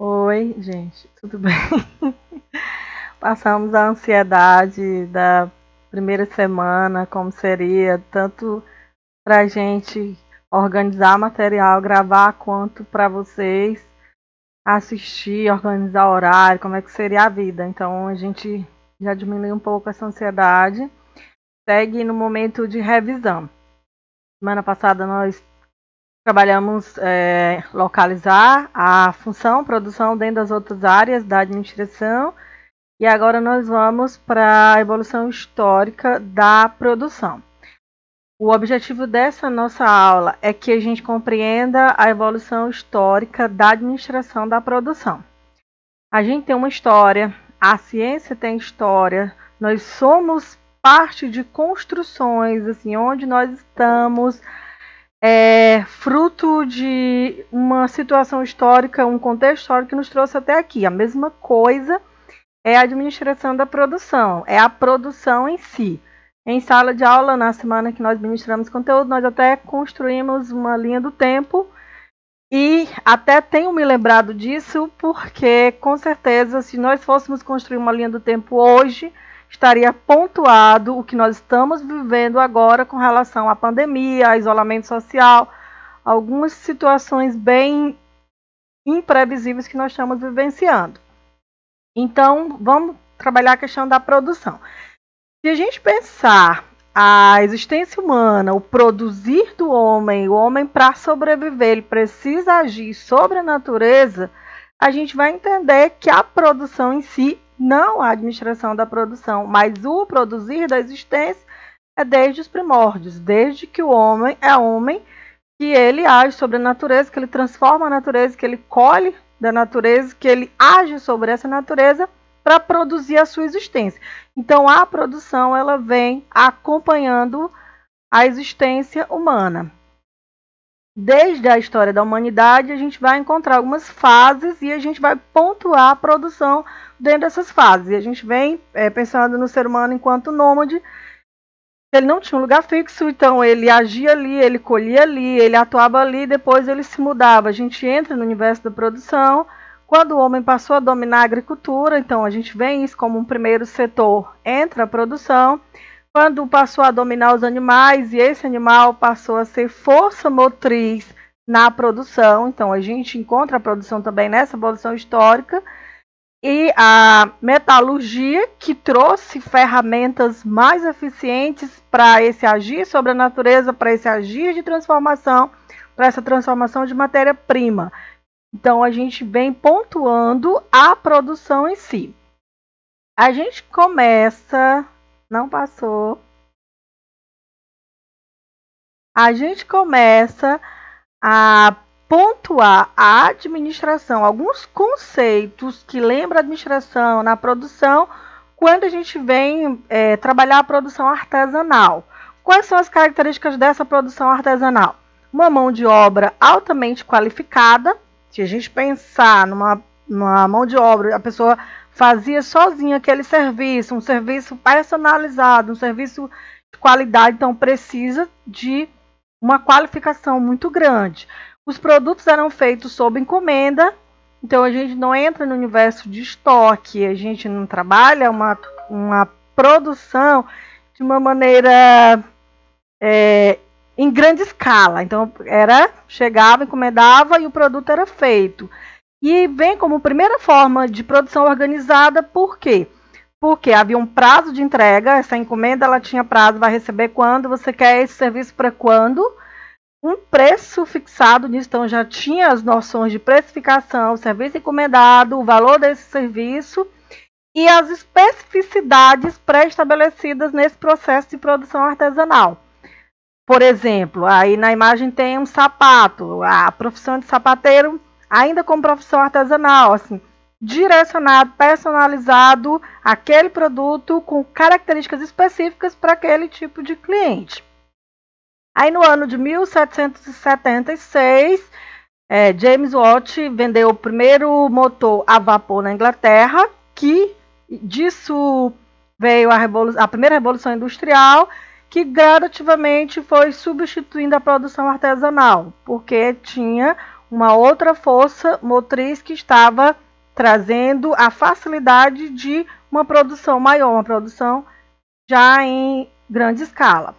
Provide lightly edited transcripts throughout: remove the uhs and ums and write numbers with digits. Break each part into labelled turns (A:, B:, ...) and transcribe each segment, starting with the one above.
A: Oi, gente, tudo bem? Passamos a ansiedade da primeira semana, como seria, tanto para a gente organizar material, gravar, quanto para vocês assistir, organizar horário, como é que seria a vida. Então a gente já diminuiu um pouco essa ansiedade, segue no momento de revisão. Semana passada nós trabalhamos localizar a função, produção dentro das outras áreas da administração. E agora nós vamos para a evolução histórica da produção. O objetivo dessa nossa aula é que a gente compreenda a evolução histórica da administração da produção. A gente tem uma história, a ciência tem história, nós somos parte de construções, assim, onde nós estamos, fruto de uma situação histórica, um contexto histórico que nos trouxe até aqui. A mesma coisa é a administração da produção, é a produção em si. Em sala de aula, na semana que nós ministramos conteúdo, nós até construímos uma linha do tempo e até tenho me lembrado disso porque, com certeza, se nós fôssemos construir uma linha do tempo hoje, estaria pontuado o que nós estamos vivendo agora com relação à pandemia, a isolamento social, algumas situações bem imprevisíveis que nós estamos vivenciando. Então, vamos trabalhar a questão da produção. Se a gente pensar a existência humana, o produzir do homem, o homem para sobreviver, ele precisa agir sobre a natureza, a gente vai entender que a produção em si, não a administração da produção, mas o produzir da existência é desde os primórdios, desde que o homem é homem, que ele age sobre a natureza, que ele transforma a natureza, que ele colhe da natureza, que ele age sobre essa natureza para produzir a sua existência. Então a produção ela vem acompanhando a existência humana. Desde a história da humanidade, a gente vai encontrar algumas fases e a gente vai pontuar a produção dentro dessas fases. E a gente vem pensando no ser humano enquanto nômade. Ele não tinha um lugar fixo, então ele agia ali, ele colhia ali, ele atuava ali, depois ele se mudava. A gente entra no universo da produção. Quando o homem passou a dominar a agricultura, então a gente vê isso como um primeiro setor, entra a produção. Quando passou a dominar os animais e esse animal passou a ser força motriz na produção, então a gente encontra a produção também nessa evolução histórica. E a metalurgia, que trouxe ferramentas mais eficientes para esse agir sobre a natureza, para esse agir de transformação, para essa transformação de matéria-prima. Então, a gente vem pontuando a produção em si. A gente começa... Não passou. A gente começa a pontuar a administração, alguns conceitos que lembram a administração na produção, quando a gente vem trabalhar a produção artesanal. Quais são as características dessa produção artesanal? Uma mão de obra altamente qualificada. Se a gente pensar numa mão de obra, a pessoa fazia sozinha aquele serviço, um serviço personalizado, um serviço de qualidade, então precisa de uma qualificação muito grande. Os produtos eram feitos sob encomenda, então a gente não entra no universo de estoque, a gente não trabalha uma produção de uma maneira em grande escala. Então chegava, encomendava e o produto era feito. E vem como primeira forma de produção organizada, por quê? Porque havia um prazo de entrega, essa encomenda ela tinha prazo, vai receber quando, você quer esse serviço para quando, um preço fixado nisso, então já tinha as noções de precificação, serviço encomendado, o valor desse serviço e as especificidades pré-estabelecidas nesse processo de produção artesanal. Por exemplo, aí na imagem tem um sapato, a profissão de sapateiro ainda como profissão artesanal, assim, direcionado, personalizado aquele produto com características específicas para aquele tipo de cliente. Aí no ano de 1776, James Watt vendeu o primeiro motor a vapor na Inglaterra, que disso veio a primeira revolução industrial, que gradativamente foi substituindo a produção artesanal, porque tinha uma outra força motriz que estava trazendo a facilidade de uma produção maior, uma produção já em grande escala.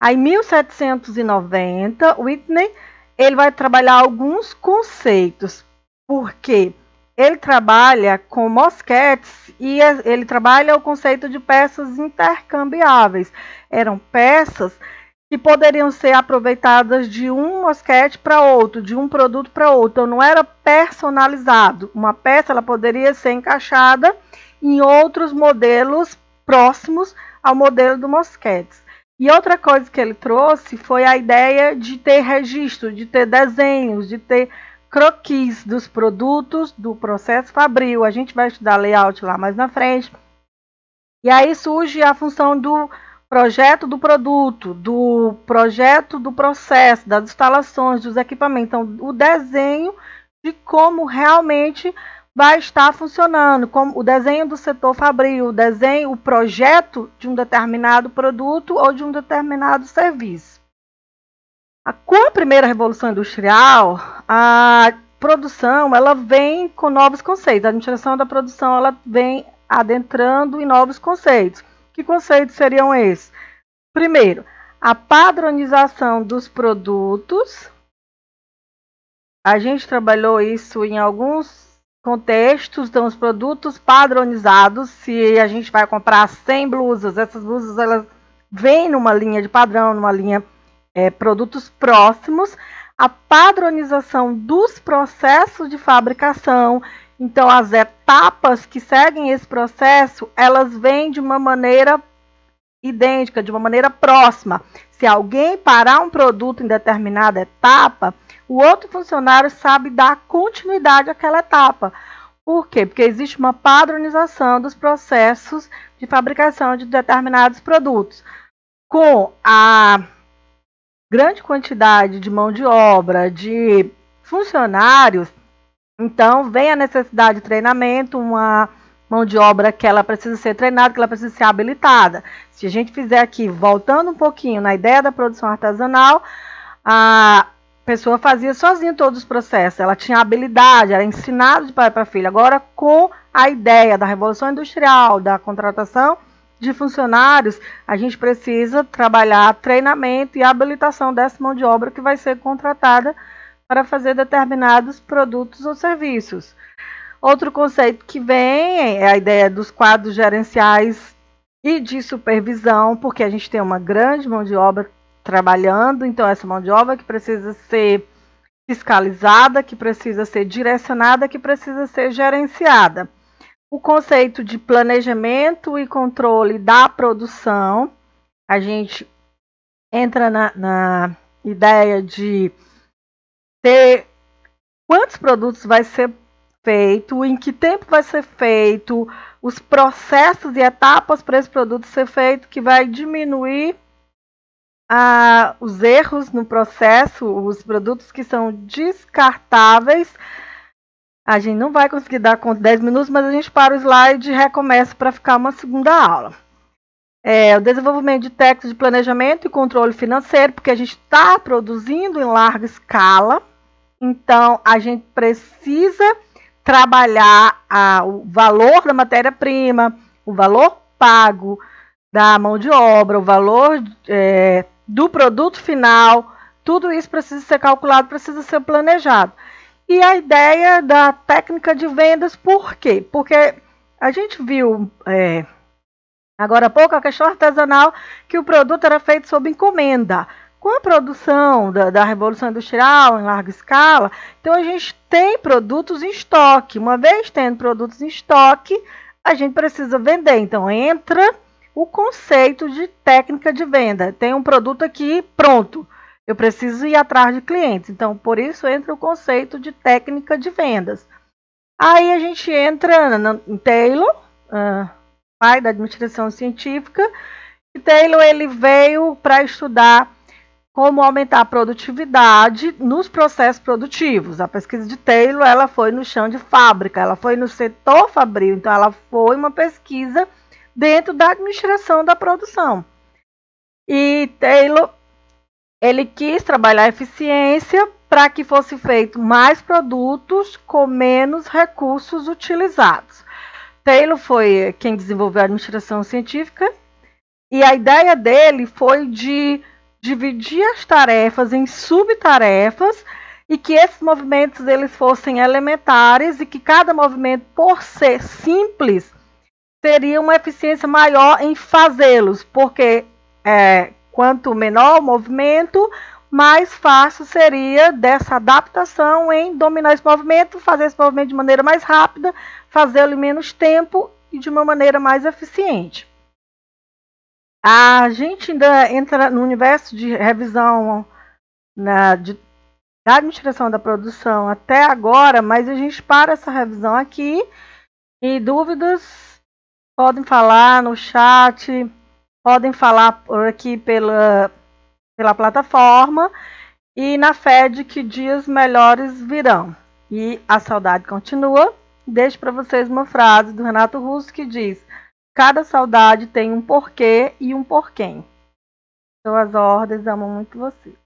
A: Aí, em 1790, Whitney ele vai trabalhar alguns conceitos, porque ele trabalha com mosquetes e ele trabalha o conceito de peças intercambiáveis. Eram peças que poderiam ser aproveitadas de um mosquete para outro, de um produto para outro. Então, não era personalizado. Uma peça ela poderia ser encaixada em outros modelos próximos ao modelo do mosquete. E outra coisa que ele trouxe foi a ideia de ter registro, de ter desenhos, de ter croquis dos produtos, do processo fabril. A gente vai estudar layout lá mais na frente. E aí surge a função do projeto do produto, do projeto do processo, das instalações, dos equipamentos. Então, o desenho de como realmente vai estar funcionando, como o desenho do setor fabril, o desenho, o projeto de um determinado produto ou de um determinado serviço. Com a primeira revolução industrial, a produção ela vem com novos conceitos. A administração da produção ela vem adentrando em novos conceitos. Que conceitos seriam esses? Primeiro, a padronização dos produtos. A gente trabalhou isso em alguns contextos, então os produtos padronizados, se a gente vai comprar 100 blusas, essas blusas elas vêm numa linha de padrão, numa linha produtos próximos, a padronização dos processos de fabricação, então as etapas que seguem esse processo, elas vêm de uma maneira idêntica, de uma maneira próxima. Se alguém parar um produto em determinada etapa, o outro funcionário sabe dar continuidade àquela etapa. Por quê? Porque existe uma padronização dos processos de fabricação de determinados produtos. Com a grande quantidade de mão de obra, de funcionários, então vem a necessidade de treinamento, uma mão de obra que ela precisa ser treinada, que ela precisa ser habilitada. Se a gente fizer aqui, voltando um pouquinho na ideia da produção artesanal, a pessoa fazia sozinha todos os processos, ela tinha habilidade, era ensinado de pai para filho. Agora, com a ideia da revolução industrial, da contratação de funcionários, a gente precisa trabalhar treinamento e habilitação dessa mão de obra que vai ser contratada para fazer determinados produtos ou serviços. Outro conceito que vem é a ideia dos quadros gerenciais e de supervisão, porque a gente tem uma grande mão de obra trabalhando, então essa mão de obra que precisa ser fiscalizada, que precisa ser direcionada, que precisa ser gerenciada. O conceito de planejamento e controle da produção, a gente entra na ideia de ter quantos produtos vai ser feito, em que tempo vai ser feito, os processos e etapas para esse produto ser feito, que vai diminuir os erros no processo, os produtos que são descartáveis. A gente não vai conseguir dar conta de 10 minutos, mas a gente para o slide e recomeça para ficar uma segunda aula. O desenvolvimento de técnicas de planejamento e controle financeiro, porque a gente está produzindo em larga escala, então a gente precisa trabalhar o valor da matéria-prima, o valor pago da mão de obra, o valor do produto final, tudo isso precisa ser calculado, precisa ser planejado. E a ideia da técnica de vendas, por quê? Porque a gente viu agora há pouco a questão artesanal, que o produto era feito sob encomenda. Com a produção da Revolução Industrial em larga escala, então a gente tem produtos em estoque. Uma vez tendo produtos em estoque, a gente precisa vender. Então entra o conceito de técnica de venda. Tem um produto aqui pronto, eu preciso ir atrás de clientes. Então, por isso entra o conceito de técnica de vendas. Aí a gente entra em Taylor, pai da administração científica. E Taylor ele veio para estudar como aumentar a produtividade nos processos produtivos. A pesquisa de Taylor ela foi no chão de fábrica, ela foi no setor fabril, então ela foi uma pesquisa dentro da administração da produção. E Taylor ele quis trabalhar a eficiência para que fosse feito mais produtos com menos recursos utilizados. Taylor foi quem desenvolveu a administração científica e a ideia dele foi de dividir as tarefas em subtarefas e que esses movimentos eles fossem elementares e que cada movimento, por ser simples, teria uma eficiência maior em fazê-los, porque quanto menor o movimento, mais fácil seria dessa adaptação em dominar esse movimento, fazer esse movimento de maneira mais rápida, fazê-lo em menos tempo e de uma maneira mais eficiente. A gente ainda entra no universo de revisão da administração da produção até agora, mas a gente para essa revisão aqui e dúvidas podem falar no chat, podem falar por aqui pela plataforma e na fé de que dias melhores virão. E a saudade continua. Deixo para vocês uma frase do Renato Russo que diz: cada saudade tem um porquê e um porquém. Estou às ordens, amo muito vocês.